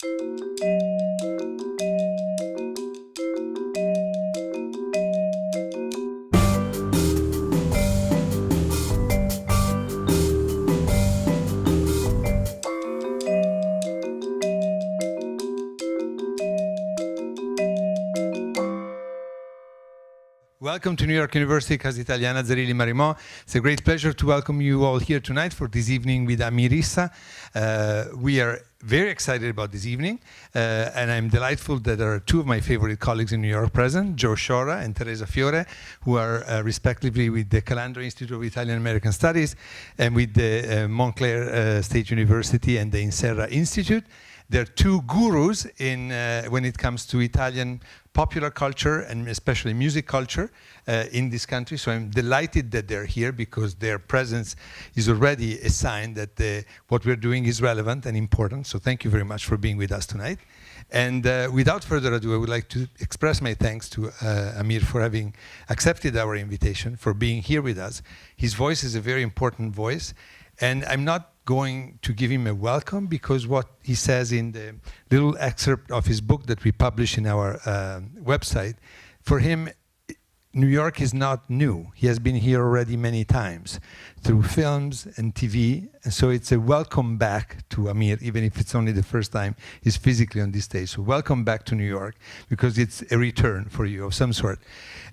Welcome to New York University, Casa Italiana, Zerilli-Marimò. It's a great pleasure to welcome you all here tonight for this evening with Amir Isaa. We are very excited about this evening, and I'm delightful that there are two of my favorite colleagues in New York present, Joe Shora and Teresa Fiore, who are respectively with the Calandra Institute of Italian American Studies and with the Montclair State University and the Inserra Institute. They're two gurus in when it comes to Italian popular culture and especially music culture in this country. So I'm delighted that they're here because their presence is already a sign that what we're doing is relevant and important. So thank you very much for being with us tonight. And without further ado, I would like to express my thanks to Amir for having accepted our invitation, for being here with us. His voice is a very important voice. And I'm not going to give him a welcome because what he says in the little excerpt of his book that we publish in our website, for him, New York is not new. He has been here already many times through films and TV. And so it's a welcome back to Amir, even if it's only the first time he's physically on this stage. So welcome back to New York, because it's a return for you of some sort.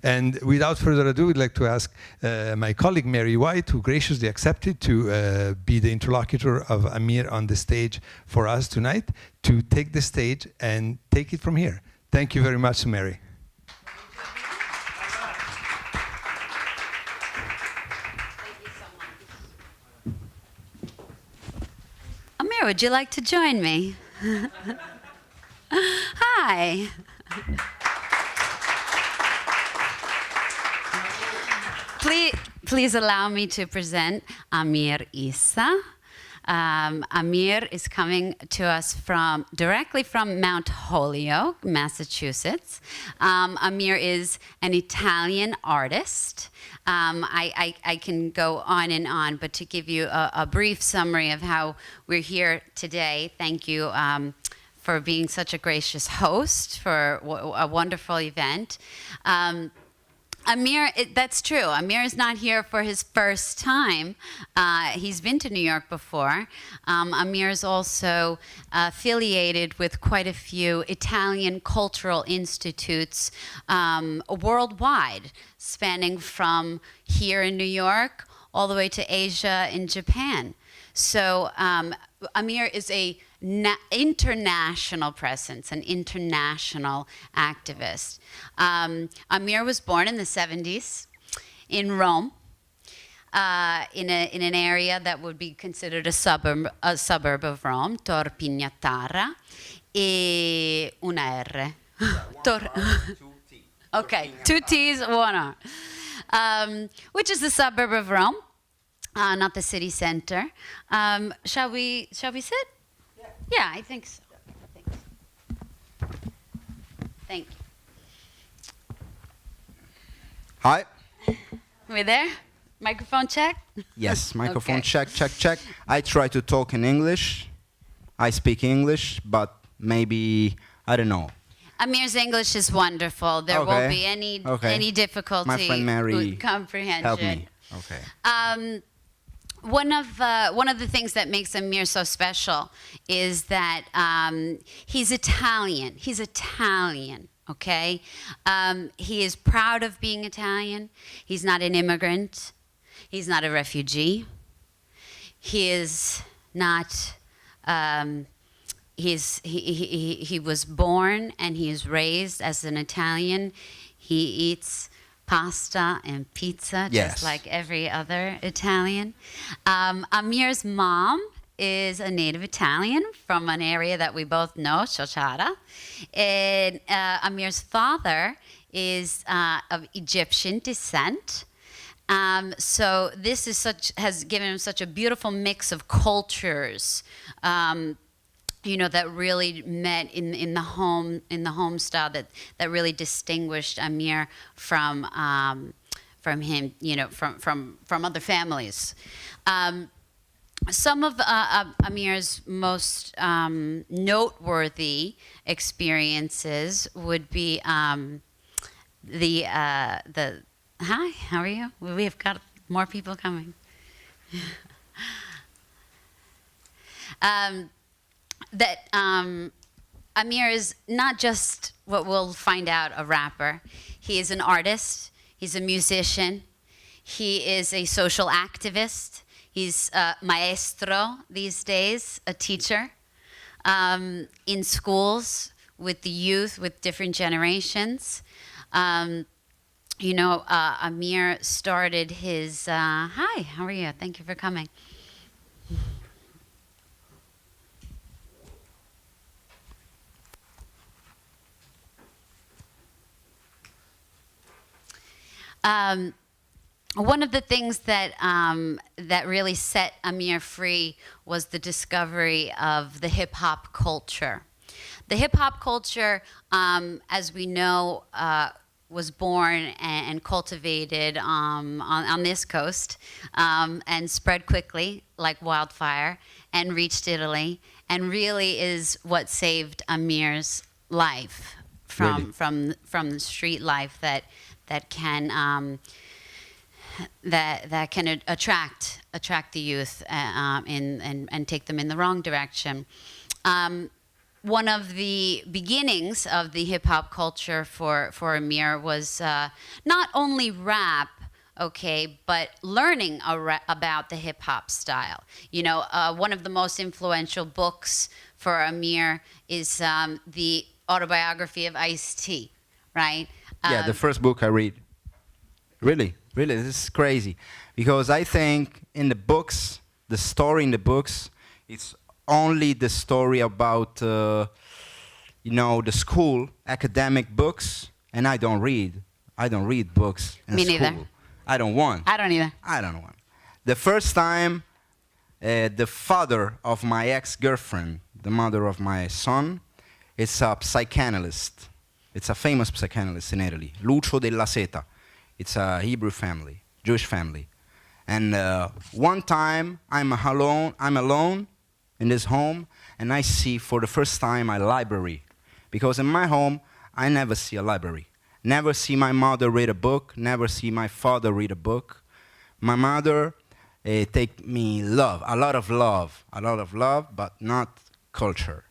And without further ado, I'd like to ask my colleague Mary White, who graciously accepted to be the interlocutor of Amir on the stage for us tonight, to take the stage and take it from here. Thank you very much, Mary. Amir, would you like to join me? Hi. Please allow me to present Amir Isaa. Amir is coming to us directly from Mount Holyoke, Massachusetts. Amir is an Italian artist. I can go on and on, but to give you a brief summary of how we're here today, thank you for being such a gracious host for a wonderful event. Amir, that's true. Amir is not here for his first time. He's been to New York before. Amir is also affiliated with quite a few Italian cultural institutes worldwide, spanning from here in New York all the way to Asia and Japan. So Amir is a international presence, an international activist. Amir was born in the 70s in Rome, in an area that would be considered a suburb of Rome, Tor Pignatara, e una R. Tor. Two T. Okay, two T's, one R. Which is the suburb of Rome, not the city center. Shall we sit? Yeah, I think so. Thank you. Hi. We there? Microphone check? Yes, microphone Okay. check. I try to talk in English. I speak English, but maybe, I don't know. Amir's English is wonderful. There won't be any difficulty My friend Mary with comprehension. help me. Okay. One of the things that makes Amir so special is that he's Italian. He's Italian, okay? He is proud of being Italian. He's not an immigrant. He's not a refugee. He is not. He was born and he is raised as an Italian. He eats pasta and pizza, just like every other Italian. Amir's mom is a native Italian from an area that we both know, Ciociara. And Amir's father is of Egyptian descent. So this is has given him such a beautiful mix of cultures, that really met in the home style that really distinguished Amir from him, from other families. some of Amir's most noteworthy experiences would be the hi, how are you? We've got more people coming. Amir is not just what we'll find out a rapper. He is an artist. He's a musician. He is a social activist. He's a maestro these days, a teacher in schools with the youth, with different generations. You know, Amir started his, hi, how are you? Thank you for coming. One of the things that that really set Amir free was the discovery of the hip hop culture. The hip hop culture, as we know, was born and cultivated on this coast and spread quickly like wildfire and reached Italy, and really is what saved Amir's life from the street life that can attract the youth and take them in the wrong direction. One of the beginnings of the hip hop culture for Amir was not only rap, okay, but learning about the hip hop style. You know, one of the most influential books for Amir is the autobiography of Ice-T, right? Yeah, the first book I read. Really, this is crazy. Because I think in the books, the story in the books, it's only the story about, you know, the school, academic books, and I don't read. I don't read books in Me school. neither. I don't want. I don't either. I don't want. The first time, the father of my ex-girlfriend, the mother of my son, is a psychanalyst. It's a famous psychanalyst in Italy, Lucio della Seta. It's a Hebrew family, Jewish family. And one time, I'm alone in this home, and I see for the first time a library. Because in my home, I never see a library. Never see my mother read a book, never see my father read a book. My mother take me a lot of love, but not culture.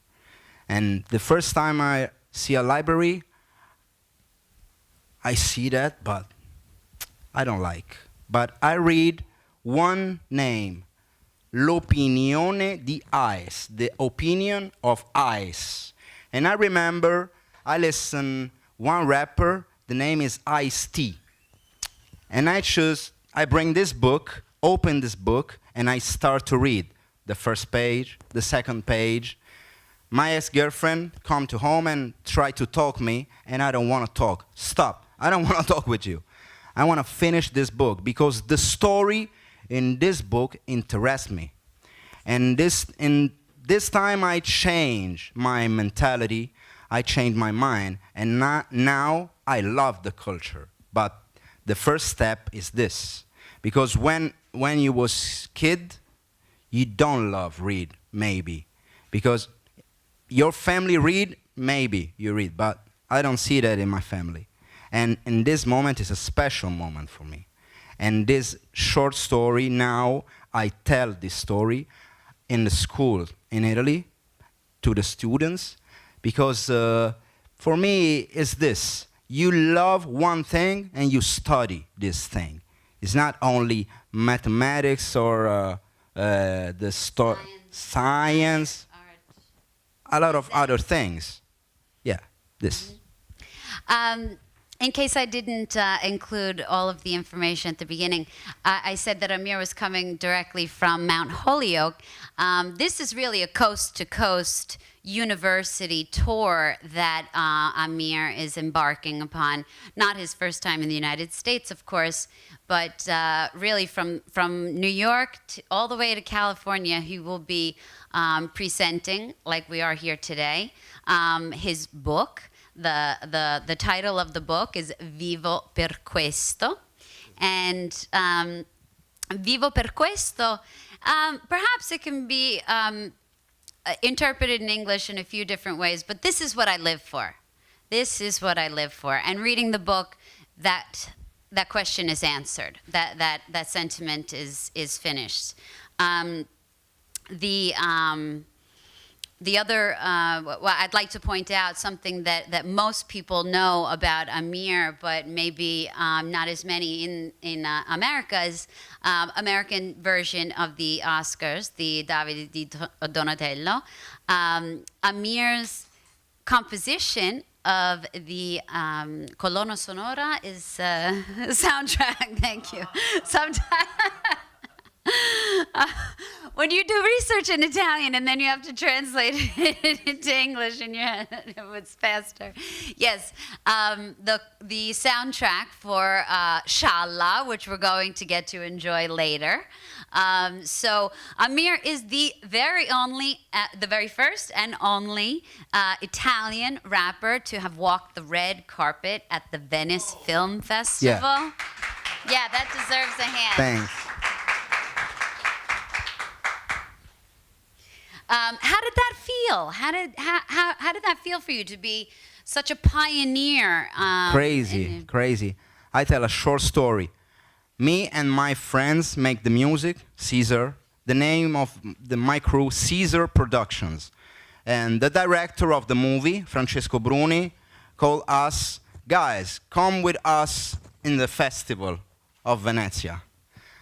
And the first time I see a library, I see that, but I don't like. But I read one name, L'opinione di Ice, the opinion of Ice. And I remember I listened one rapper, the name is Ice-T. And I bring this book, open this book, and I start to read the first page, the second page. My ex-girlfriend come to home and try to talk me, and I don't want to talk. Stop. I don't want to talk with you. I want to finish this book because the story in this book interests me. And this time I change my mentality, I change my mind, and now I love the culture. But the first step is this. Because when you was kid, you don't love read, maybe. Because your family read, maybe you read, but I don't see that in my family. And in this moment is a special moment for me. And this short story, now I tell this story in the school in Italy to the students, because for me it's this. You love one thing and you study this thing. It's not only mathematics or science, a lot of other things. Yeah, this. In case I didn't include all of the information at the beginning, I said that Amir was coming directly from Mount Holyoke. This is really a coast-to-coast university tour that Amir is embarking upon. Not his first time in the United States, of course, but really from New York all the way to California, he will be presenting, like we are here today, his book. The title of the book is Vivo per questo. And Vivo per questo Perhaps it can be interpreted in English in a few different ways, but this is what I live for. This is what I live for. And reading the book, that question is answered. That sentiment is finished. The other, well, I'd like to point out something that most people know about Amir, but maybe not as many in America, is American version of the Oscars, the Davide di Donatello. Amir's composition of the colonna sonora is soundtrack. Thank you. Sometimes. When you do research in Italian and then you have to translate it into English in your head, it's faster. Yes, the soundtrack for Scialla, which we're going to get to enjoy later. So Amir is the very first and only Italian rapper to have walked the red carpet at the Venice Film Festival. Yeah, that deserves a hand. Thanks. How did that feel? How did that feel for you to be such a pioneer? Crazy. I tell a short story. Me and my friends make the music, Caesar. The name of my crew, Caesar Productions. And the director of the movie, Francesco Bruni, called us, guys, come with us in the festival of Venezia.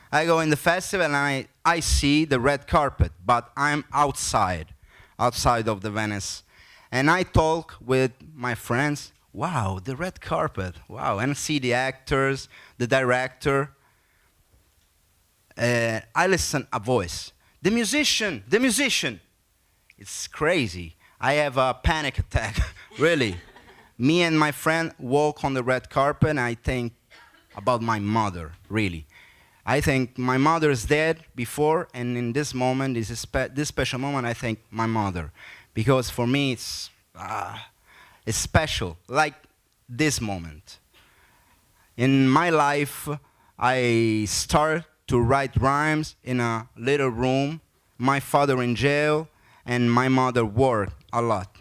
I go in the festival and I see the red carpet, but I'm outside of the Venice. And I talk with my friends, wow, the red carpet, wow. And see the actors, the director. I listen a voice, the musician. It's crazy. I have a panic attack, really. Me and my friend walk on the red carpet and I think about my mother, really. I think my mother is dead before, and in this moment, this special moment, I think my mother. Because for me, it's special, like this moment. In my life, I start to write rhymes in a little room, my father in jail, and my mother work a lot.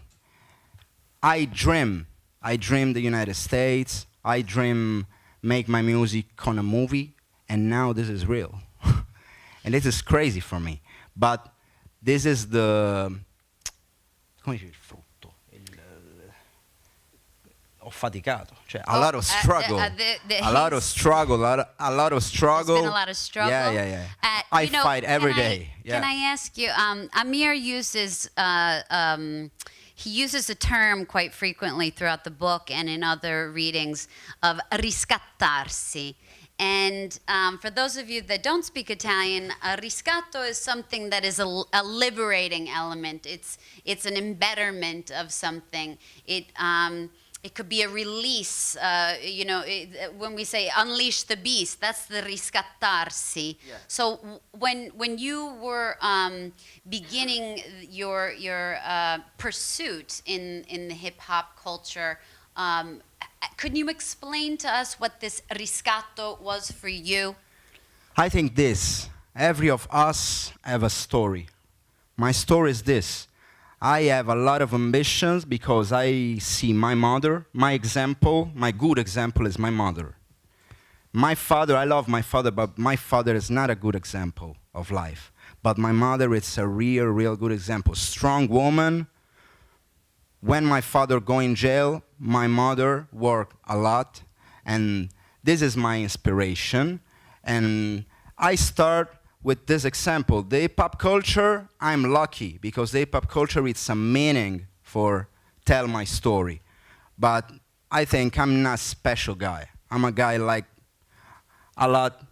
I dream the United States, I dream make my music on a movie, and now this is real. And this is crazy for me. But this is the... Come dice il frutto? Ho faticato. Cioè, a lot of struggle. A lot of struggle. There's been a lot of struggle. Yeah. I fight every day. Can I ask you, Amir uses... he uses a term quite frequently throughout the book and in other readings of riscattarsi. And for those of you that don't speak Italian, riscatto is something that is a liberating element. It's an embetterment of something. It could be a release. When we say unleash the beast, that's the riscattarsi. Yeah. So when you were beginning your pursuit in the hip hop culture, could you explain to us what this riscatto was for you? I think this. Every of us have a story. My story is this. I have a lot of ambitions because I see my mother. My good example is my mother. My father, I love my father, but my father is not a good example of life. But my mother is a real good example. Strong woman. When my father go in jail, my mother worked a lot, and this is my inspiration. And I start with this example. The hip-hop culture, I'm lucky, because the hip-hop culture is some meaning for tell my story. But I think I'm not a special guy. I'm a guy like a lot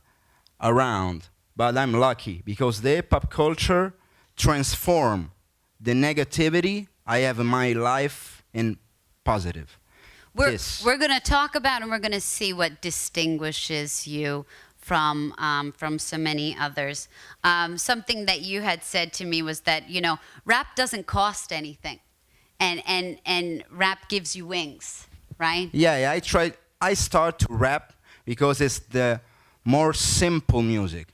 around, but I'm lucky, because the hip-hop culture transform the negativity I have in my life in positive. We're going to talk about and we're going to see what distinguishes you from so many others. Something that you had said to me was that, rap doesn't cost anything, and rap gives you wings, right? Yeah. I start to rap because it's the more simple music.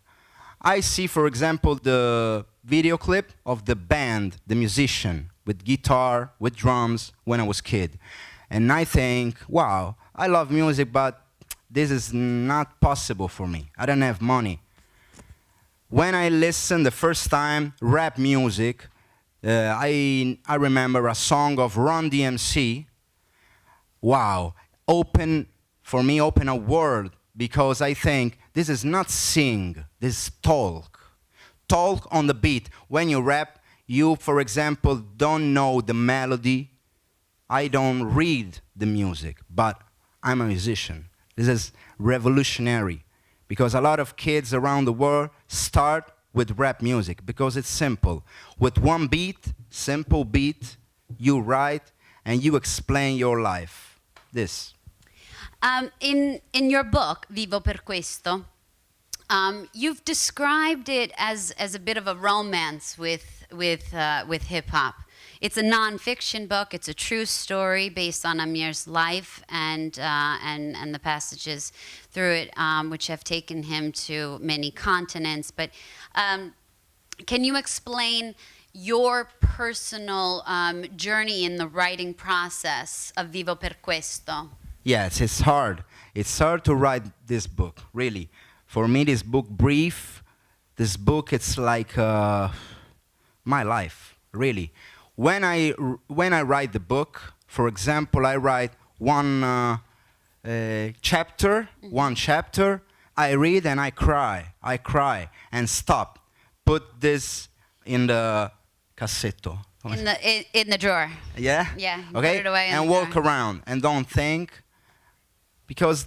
I see, for example, the video clip of the band, the musician, with guitar, with drums, when I was kid. And I think, wow, I love music, but this is not possible for me. I don't have money. When I listened the first time rap music, I remember a song of Run DMC. Wow, for me, open a world, because I think this is not sing, this is talk. Talk on the beat. When you rap, you, for example, don't know the melody. I don't read the music, but I'm a musician. This is revolutionary, because a lot of kids around the world start with rap music, because it's simple. With one beat, simple beat, you write and you explain your life. This. In your book, Vivo per questo, you've described it as a bit of a romance with hip hop. It's a non-fiction book. It's a true story based on Amir's life and the passages through it, which have taken him to many continents. But can you explain your personal journey in the writing process of Vivo per questo? Yes, it's hard. It's hard to write this book, really. For me, this book brief. This book, it's like my life, really. When I write the book, for example, I write one chapter, I read and I cry and stop. Put this in the cassetto. In the drawer. Yeah? Yeah. Okay? Put it away in And the walk drawer. around and don't think. Because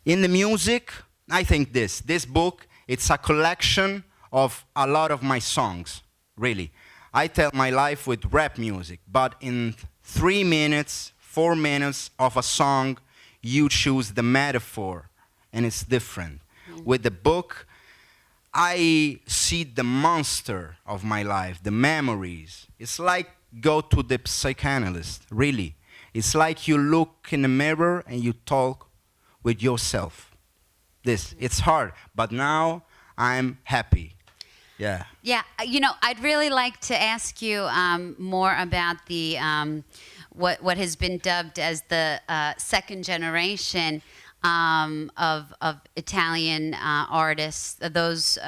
in the music, I think this book, it's a collection of a lot of my songs, really. I tell my life with rap music, but in 3 minutes, 4 minutes of a song, you choose the metaphor, and it's different. With the book, I see the monster of my life, the memories. It's like go to the psychoanalyst, really. It's like you look in the mirror and you talk with yourself. It's hard, but now I'm happy. Yeah. Yeah, I'd really like to ask you more about the what has been dubbed as the second generation of Italian artists, those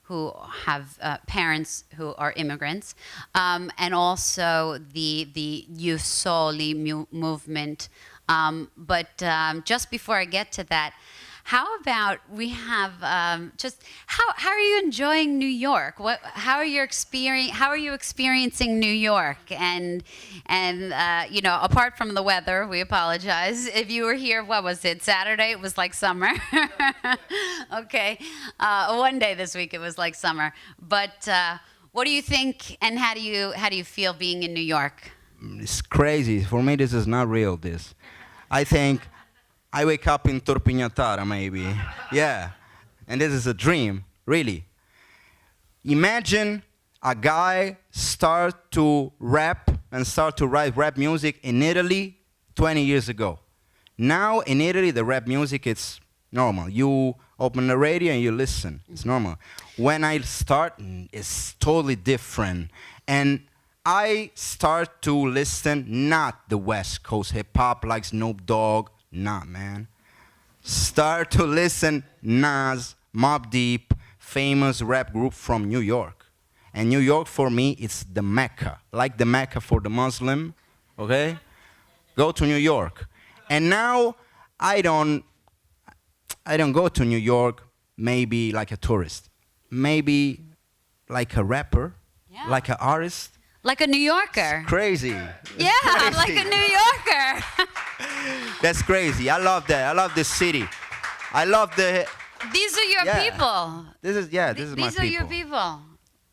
who have parents who are immigrants, and also the Youth Soli movement. But just before I get to that, how about we have just how are you enjoying New York? How are you experiencing New York? And apart from the weather, we apologize. If you were here, what was it? Saturday? It was like summer. Okay, one day this week it was like summer. But what do you think? And how do you feel being in New York? It's crazy. For me, this is not real. I think I wake up in Torpignatara, maybe. Yeah. And this is a dream, really. Imagine a guy start to rap and start to write rap music in Italy 20 years ago. Now, in Italy, the rap music, it's normal. You open the radio and you listen. It's normal. When I start, it's totally different. And I start to listen not the West Coast hip-hop like Snoop Dogg. Nah, man. Start to listen Nas, Mobb Deep, famous rap group from New York. And New York, for me, it's the Mecca. Like the Mecca for the Muslim, okay? Go to New York. And now, I don't go to New York maybe like a tourist. Maybe like a rapper, like an artist. Like a New Yorker. It's crazy. Yeah, crazy. like a New Yorker. That's crazy. I love that. I love this city. I love the... These are your people. This is my people. These are your people.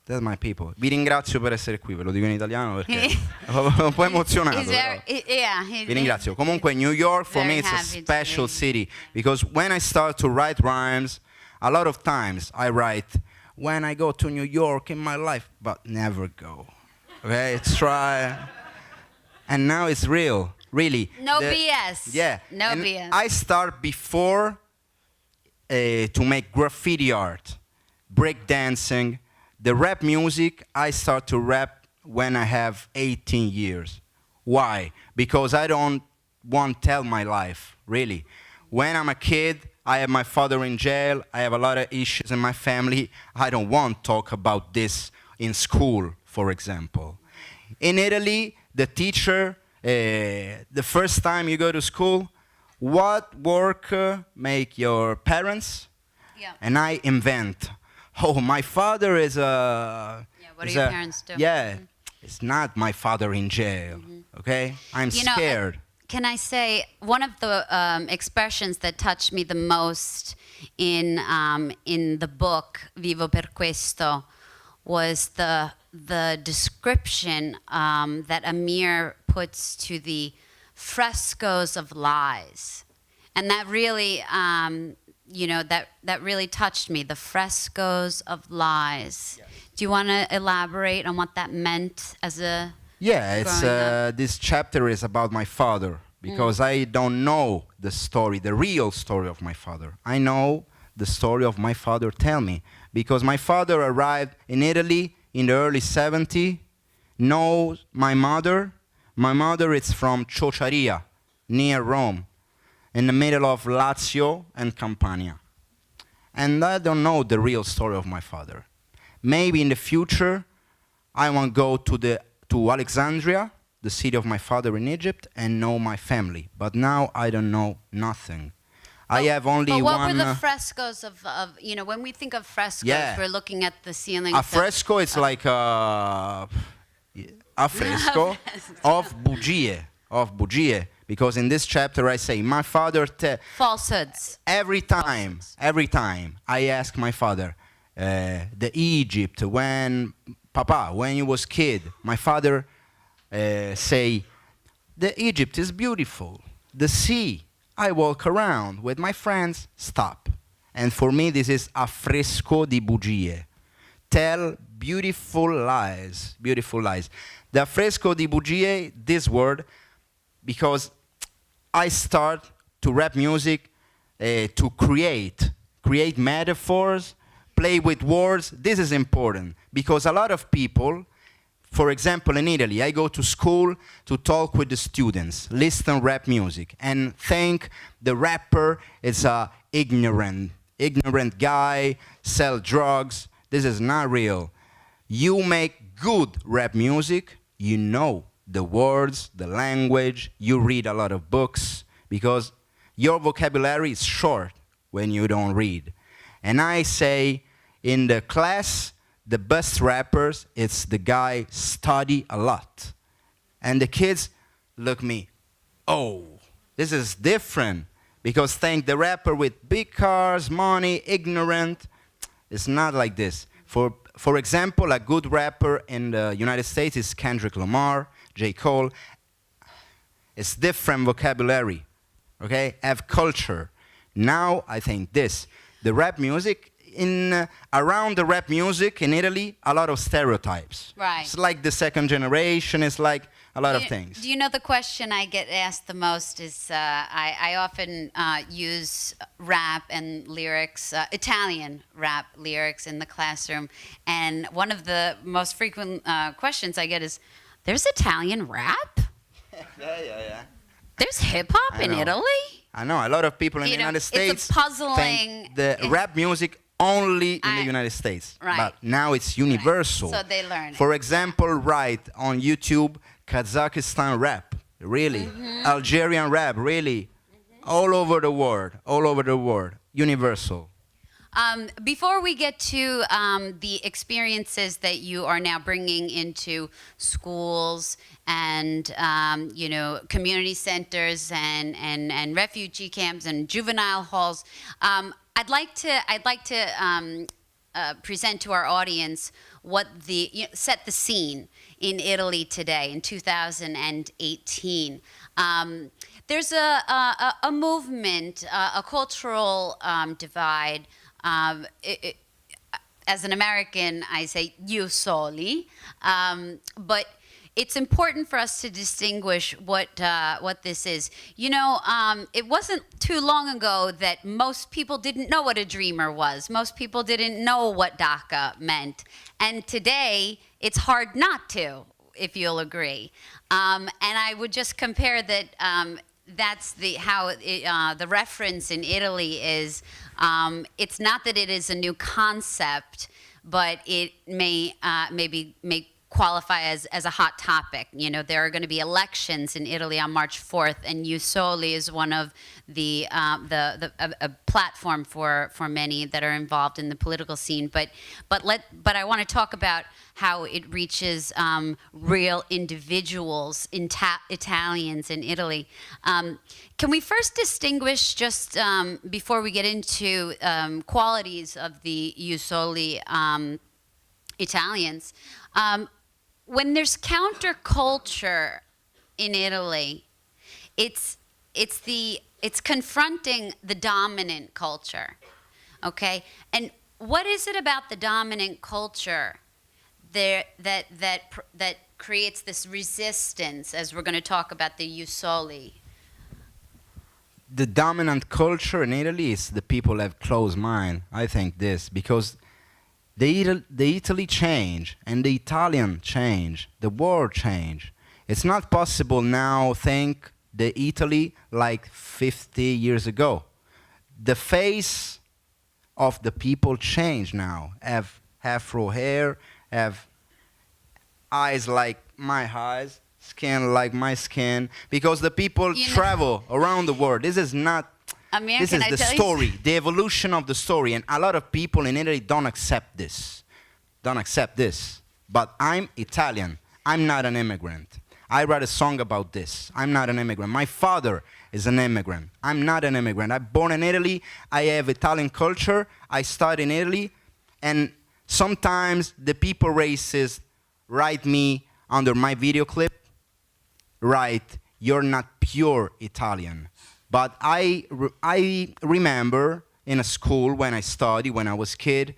That's my people. Vi ringrazio per essere qui, ve lo dico in italiano perché un po' emozionato. Vi ringrazio. Comunque New York for me it's a special city because when I start to write rhymes, a lot of times I write when I go to New York in my life, but never go. Okay, try. And now it's real, really. No BS. Yeah. No and BS. I start before to make graffiti art. breakdancing. The rap music, I start to rap when I have 18 years. Why? Because I don't want to tell my life, really. When I'm a kid, I have my father in jail, I have a lot of issues in my family. I don't want to talk about this in school, for example. In Italy, the teacher, the first time you go to school, what work make your parents? Yeah. And I invent. Oh, my father is a... Yeah, what do your parents do? Yeah, it's not my father in jail, okay? I'm You know, scared. Can I say one of the expressions that touched me the most in the book Vivo per questo was the description that Amir puts to the frescoes of lies, and that really that really touched me. The frescoes of lies. Yes. Do you want to elaborate on what that meant as a Yeah, it's this chapter is about my father, because I don't know the story, the real story of my father. I know the story of my father tell me, because my father arrived in Italy in the early 70s, knows my mother. My mother is from Ciociaria, near Rome, in the middle of Lazio and Campania. And I don't know the real story of my father. Maybe in the future, I want to go to Alexandria, the city of my father in Egypt, and know my family. But now I don't know nothing. I have only but what one... were the frescoes of when we think of frescoes, Yeah. we're looking at the ceilings. A fresco is like a fresco of bugie. Because in this chapter I say, my father... Falsehoods. Every time I ask my father, the Egypt, when you was kid, my father say, the Egypt is beautiful. The sea, I walk around with my friends, stop. And for me, this is a fresco di bugie. Tell beautiful lies, beautiful lies. The fresco di bugie, this word, because I start to rap music to create metaphors, play with words. This is important because a lot of people, for example, in Italy, I go to school to talk with the students, listen rap music, and think the rapper is a ignorant guy, sell drugs. This is not real. You make good rap music, you know the words, the language, you read a lot of books, because your vocabulary is short when you don't read. And I say, in the class, the best rappers, it's the guy study a lot. And the kids look me, oh, this is different. Because think the rapper with big cars, money, ignorant, it's not like this. For example, a good rapper in the United States is Kendrick Lamar, J. Cole. It's different vocabulary, okay? Have culture. Now I think this, the rap music, around the rap music in Italy, a lot of stereotypes. Right. It's like the second generation, it's like a lot of things. Do you know the question I get asked the most is, I often use rap and lyrics, Italian rap lyrics in the classroom, and one of the most frequent questions I get is, there's Italian rap? Yeah. There's hip-hop in Italy? I know, a lot of people in the United States it's a puzzling... think the rap music only in the United States. Right. But now it's universal. Right. So they learn For example, write on YouTube, Kazakhstan rap, really. Algerian rap, really. All over the world, universal. Before we get to the experiences that you are now bringing into schools and community centers and refugee camps and juvenile halls, I'd like to present to our audience what set the scene in Italy today in 2018. There's a movement, a cultural divide. As an American, I say "you soli," but it's important for us to distinguish what this is. You know, it wasn't too long ago that most people didn't know what a dreamer was. Most people didn't know what DACA meant. And today, it's hard not to, if you'll agree. And I would just compare that that's the reference in Italy is, it's not that it is a new concept, but it may qualify as a hot topic. You know, there are going to be elections in Italy on March 4th, and Ius Soli is one of a platform for many that are involved in the political scene. But I want to talk about how it reaches real individuals, Italians in Italy. Can we first distinguish, just before we get into qualities of the Ius Soli Italians, when there's counterculture in Italy, it's confronting the dominant culture, okay? And what is it about the dominant culture that creates this resistance, as we're going to talk about the Ius Soli? The dominant culture in Italy is the people have closed mind. I think this because the Italy change and the Italian change, the world change. It's not possible now think the Italy like 50 years ago. The face of the people change now. Have afro hair, have eyes like my eyes, skin like my skin, because the people travel around the world. This is not. Amir, this is the story, the evolution of the story, and a lot of people in Italy don't accept this. But I'm Italian. I'm not an immigrant. I write a song about this. I'm not an immigrant. My father is an immigrant. I'm not an immigrant. I'm born in Italy. I have Italian culture. I studied in Italy. And sometimes the people racist write me under my video clip, write, "You're not pure Italian." But I remember in a school when I studied, when I was a kid,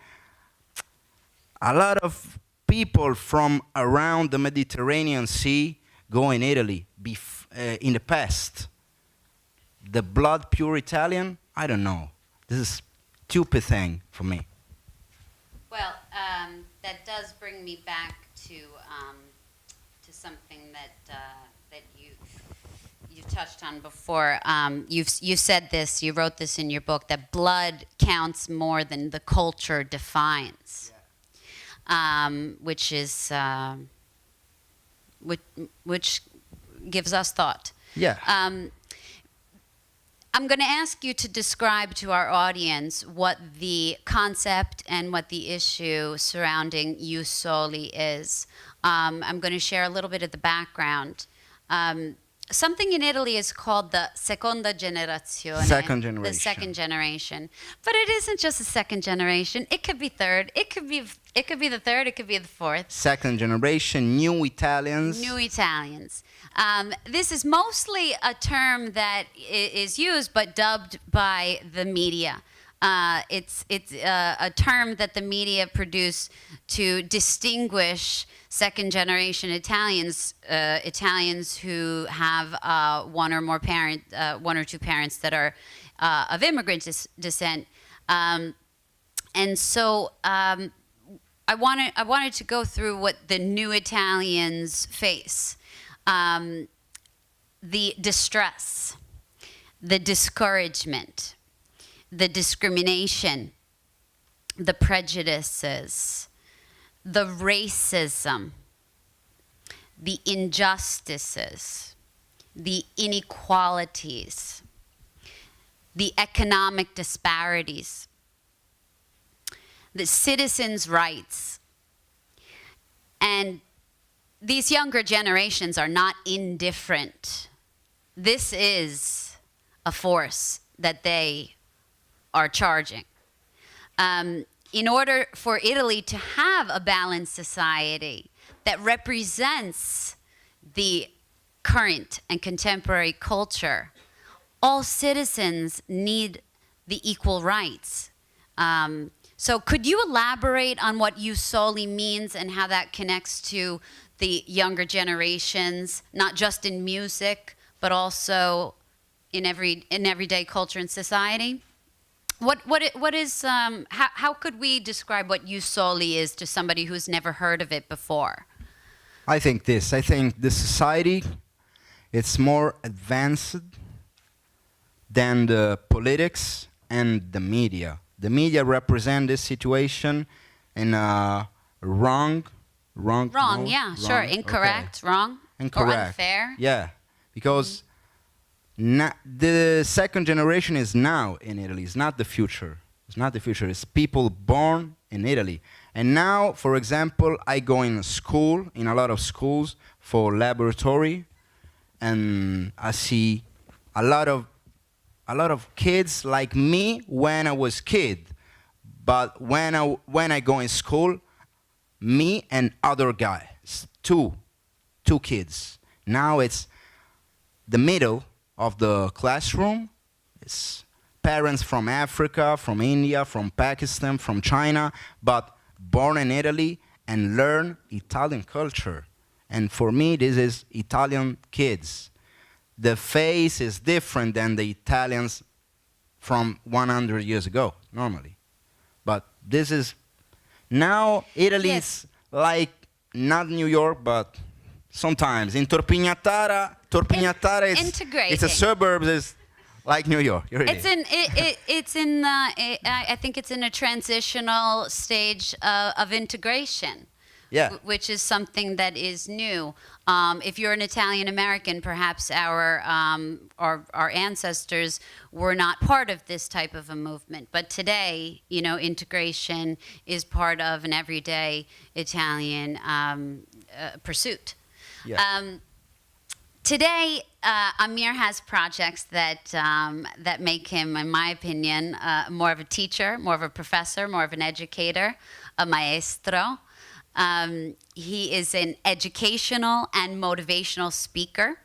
a lot of people from around the Mediterranean Sea go in Italy in the past. The blood pure Italian, I don't know. This is a stupid thing for me. Well, that does bring me back to something that you touched on before. You said this, you wrote this in your book, that blood counts more than the culture defines, which is which gives us thought. Yeah. I'm going to ask you to describe to our audience what the concept and what the issue surrounding Ius Soli is. I'm going to share a little bit of the background. Something in Italy is called the seconda generazione. Second generation. The second generation. But it isn't just the second generation. It could be third. It could be the third. It could be the fourth. Second generation, new Italians. New Italians. This is mostly a term that is used but dubbed by the media. It's a term that the media produce to distinguish second-generation Italians, Italians who have one or two parents that are of immigrant descent, and so I wanted to go through what the new Italians face. The distress, the discouragement, the discrimination, the prejudices, the racism, the injustices, the inequalities, the economic disparities, the citizens' rights. And these younger generations are not indifferent. This is a force that they are charging. In order for Italy to have a balanced society that represents the current and contemporary culture, all citizens need the equal rights. So could you elaborate on what Ius Soli means and how that connects to the younger generations, not just in music, but also in everyday culture and society. How could we describe what Usoli is to somebody who's never heard of it before? I think the society, it's more advanced than the politics and the media. The media represent this situation in a wrong, Yeah, sure, incorrect, okay. wrong, Incorrect. or unfair. Yeah, because the second generation is now in Italy. It's not the future. It's not the future. It's people born in Italy. And now, for example, I go in school, in a lot of schools for laboratory, and I see a lot of kids like me when I was kid. But when I go in school, me and other guys, two kids. Now it's the middle of the classroom. It's parents from Africa, from India, from Pakistan, from China, but born in Italy and learn Italian culture. And for me, this is Italian kids. The face is different than the Italians from 100 years ago, normally. But this is, now Italy is like, not New York, but sometimes in Torpignatara is, integrating. it's a suburbs, is like New York. Really. I think it's in a transitional stage of integration. Yeah. Which is something that is new. If you're an Italian American, perhaps our ancestors were not part of this type of a movement. But today, integration is part of an everyday Italian pursuit. Yeah. Today, Amir has projects that make him, in my opinion, more of a teacher, more of a professor, more of an educator, a maestro. He is an educational and motivational speaker,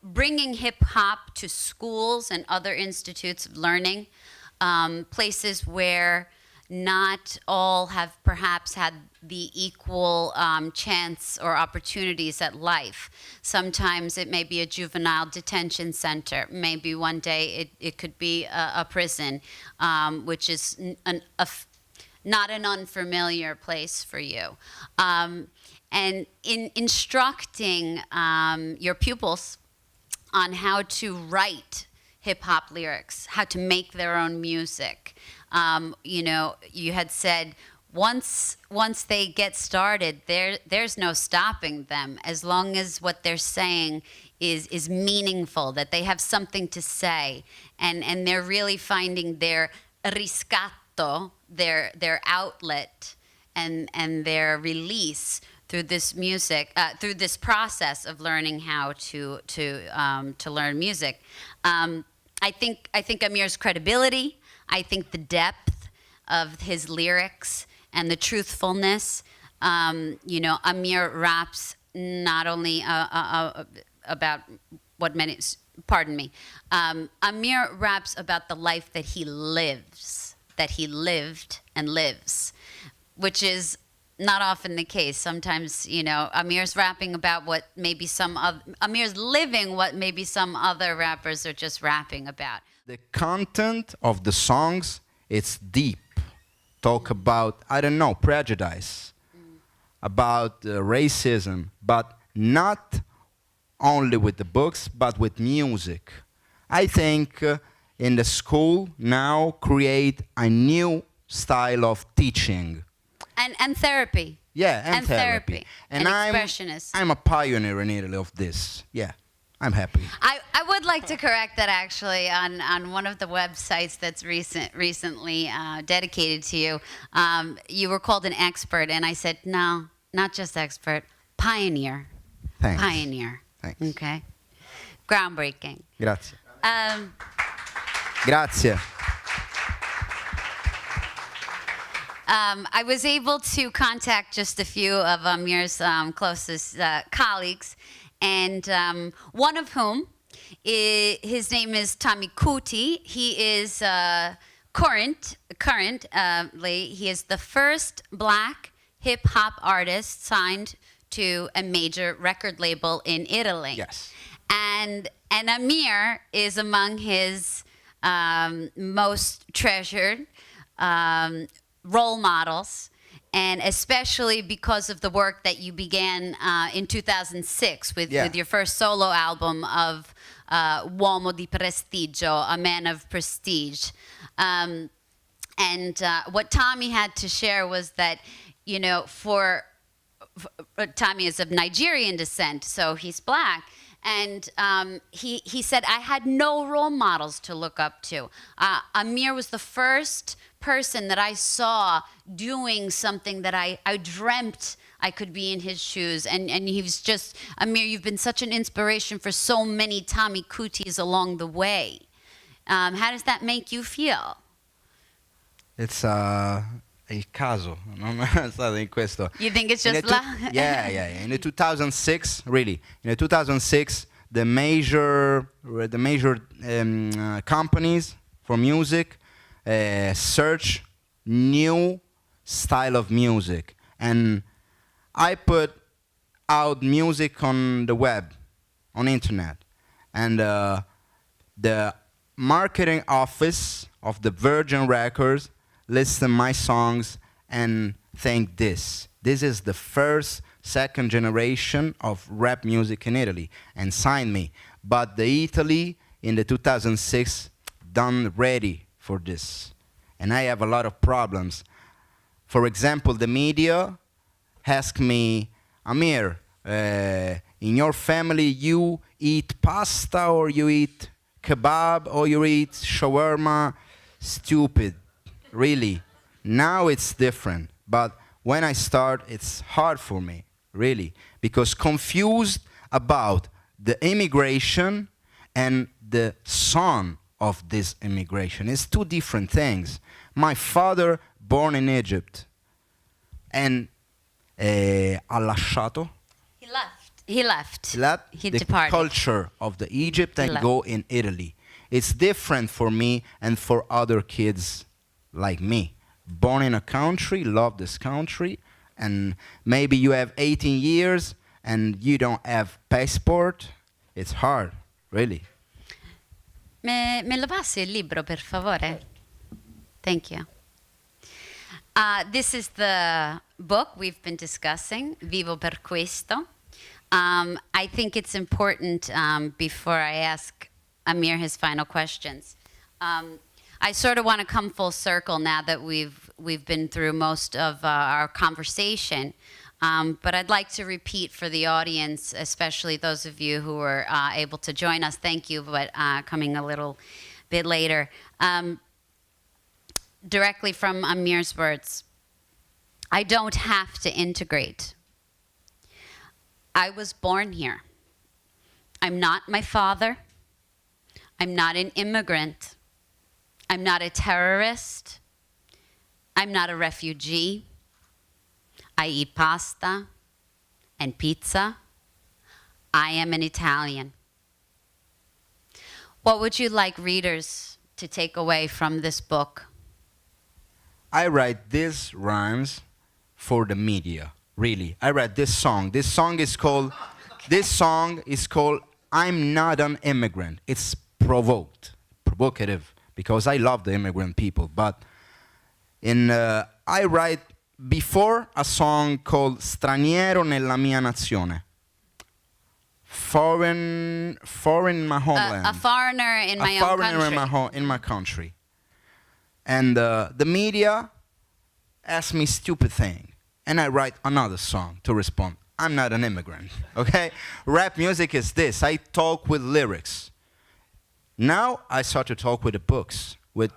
bringing hip-hop to schools and other institutes of learning, places where not all have perhaps had the equal chance or opportunities at life. Sometimes it may be a juvenile detention center. Maybe one day it could be a prison, which is not an unfamiliar place for you. And in instructing your pupils on how to write hip-hop lyrics, how to make their own music. You had said once they get started, there's no stopping them, as long as what they're saying is meaningful, that they have something to say, and they're really finding their riscatto, their outlet, and their release through this music, through this process of learning how to learn music. I think Amir's credibility, I think the depth of his lyrics and the truthfulness. Amir raps not only about what many, pardon me, Amir raps about the life that he lives, that he lived and lives, which is not often the case. Sometimes, Amir's rapping about what maybe Amir's living what maybe some other rappers are just rapping about. The content of the songs, it's deep. Talk about, prejudice, about racism, but not only with the books, but with music. I think in the school now create a new style of teaching. And therapy. Yeah, and therapy. And expressionist. I'm a pioneer in Italy of this. Yeah, I'm happy. I would like to correct that actually on one of the websites that's recently dedicated to you. You were called an expert, and I said, no, not just expert, pioneer. Thanks. Pioneer. Thanks. Okay. Groundbreaking. Grazie. Grazie. I was able to contact just a few of Amir's closest colleagues, and one of whom, his name is Tommy Cootie. He is currently, he is the first black hip-hop artist signed to a major record label in Italy. Yes. And Amir is among his most treasured role models, and especially because of the work that you began in 2006 with your first solo album of Uomo di Prestigio, A Man of Prestige. And what Tommy had to share was that, you know, for Tommy is of Nigerian descent, so he's black. And he said, I had no role models to look up to. Amir was the first person that I saw doing something that I dreamt I could be in his shoes. And he was just, Amir, you've been such an inspiration for so many Tommy Cooties along the way. How does that make you feel? It's il caso, non è stato in questo. You think it's just luck? Yeah. In the 2006, really, in the 2006, the major companies for music search new style of music, and I put out music on the web, on internet, and the marketing office of the Virgin Records listen my songs and think this is the second generation of rap music in Italy, and sign me. But the Italy in the 2006 done ready for this, and I have a lot of problems. For example, the media ask me, Amir, in your family you eat pasta or you eat kebab or you eat shawarma? Stupid. Really. Now it's different. But when I start, it's hard for me, really, because confused about the immigration and the son of this immigration. It's two different things. My father, born in Egypt, and ha lasciato. He left. He the departed. Culture of the Egypt and go in Italy. It's different for me and for other kids like me. Born in a country, love this country, and maybe you have 18 years and you don't have passport. It's hard, really. Me lo passi il libro, per favore? Thank you. This is the book we've been discussing, Vivo per questo. I think it's important, before I ask Amir his final questions, I sort of want to come full circle now that we've been through most of our conversation. But I'd like to repeat for the audience, especially those of you who were able to join us, thank you, but coming a little bit later. Directly from Amir's words, I don't have to integrate. I was born here. I'm not my father. I'm not an immigrant. I'm not a terrorist. I'm not a refugee. I eat pasta and pizza. I am an Italian. What would you like readers to take away from this book? I write these rhymes for the media, really. I write this song. This song is called I'm Not an Immigrant. It's provocative, because I love the immigrant people. But I write before a song called Straniero nella mia nazione. Foreign in my homeland. A foreigner in my own country. A foreigner in my country. And the media ask me stupid thing. And I write another song to respond. I'm not an immigrant, okay? Rap music is this. I talk with lyrics. Now I start to talk with the books, in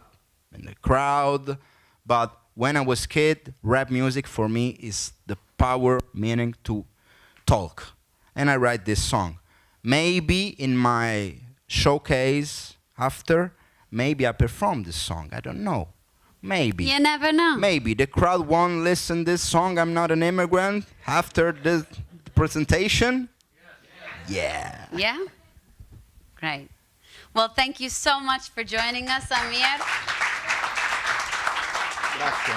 the crowd. But when I was kid, rap music for me is the power, meaning to talk. And I write this song. Maybe in my showcase after, maybe I perform this song. I don't know. Maybe. You never know. Maybe the crowd won't listen this song, I'm Not an Immigrant, after the presentation. Yeah. Yeah? Great. Well, thank you so much for joining us, Amir. Grazie,